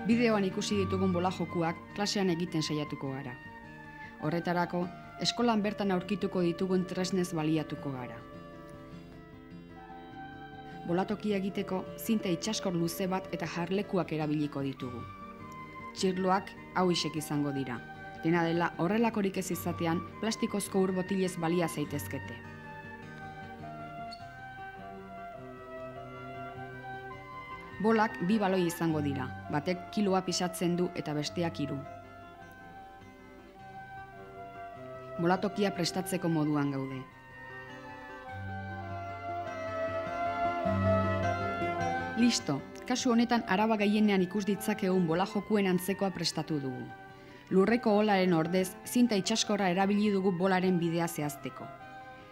Bideoan ikusi ditugun bola jokuak klasean egiten saiatuko gara. Horretarako, eskolan bertan aurkituko ditugun tresnez baliatuko gara. Bolatokia egiteko zinta itsaskor luze bat eta jarlekuak erabiliko ditugu. Txirloak hauexek izango dira. Dena dela horrelakorik ez izatean plastikozko ur botilez balia zaitezkete. Bolak 2 baloi izango dira, batek kiloa pisatzen du eta besteak 3. Bolatokia prestatzeko moduan gaude. Listo, kasu honetan araba gehienean ikus ditzakegun bola jokuen antzekoa prestatu dugu. Lurreko olaren ordez, zinta itsaskorra erabili dugu bolaren bidea zehazteko.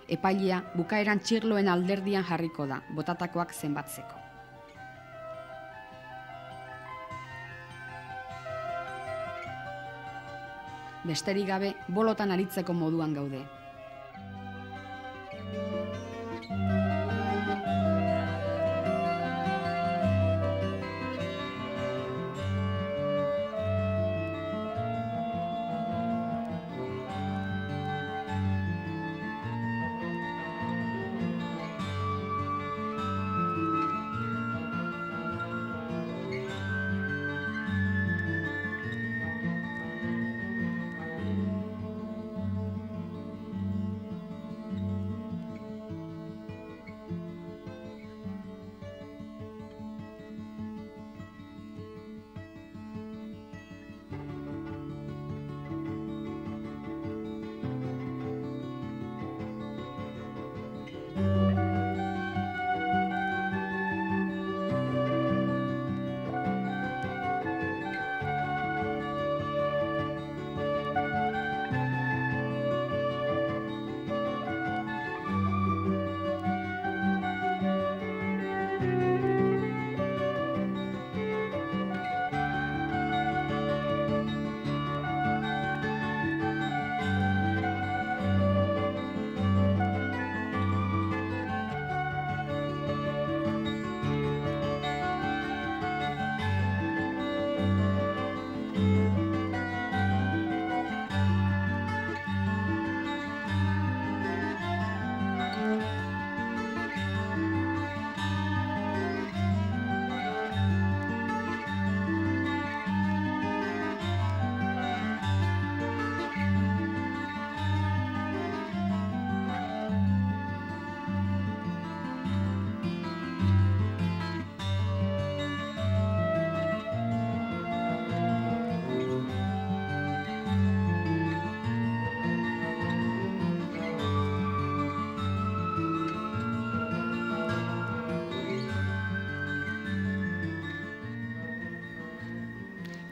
Epailea bukaeran txirloen alderdian jarriko da, botatakoak zenbatzeko. Besterik gabe, bolotan aritzeko moduan gaude.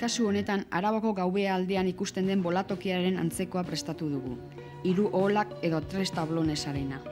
Kasu honetan, Arabako gaubea aldean ikusten den bolatokiaren antzekoa prestatu dugu. 3 oholak edo 3 tablonesarena.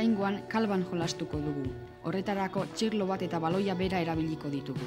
Oraingoan kalban jolastuko dugu. Horretarako txirlo bat eta baloia bera erabiliko ditugu.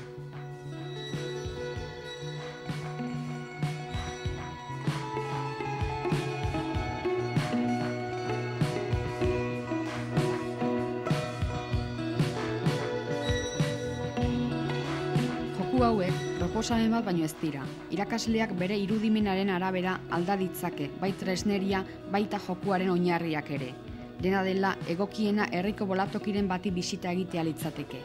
Joku hauek proposamen bat baino ez dira. Irakasleak bere irudimenaren arabera alda ditzake, bai tresneria, baita jokuaren oinarriak ere. Dena dela, egokiena herriko bolatokiren bati bisita egitea litzateke.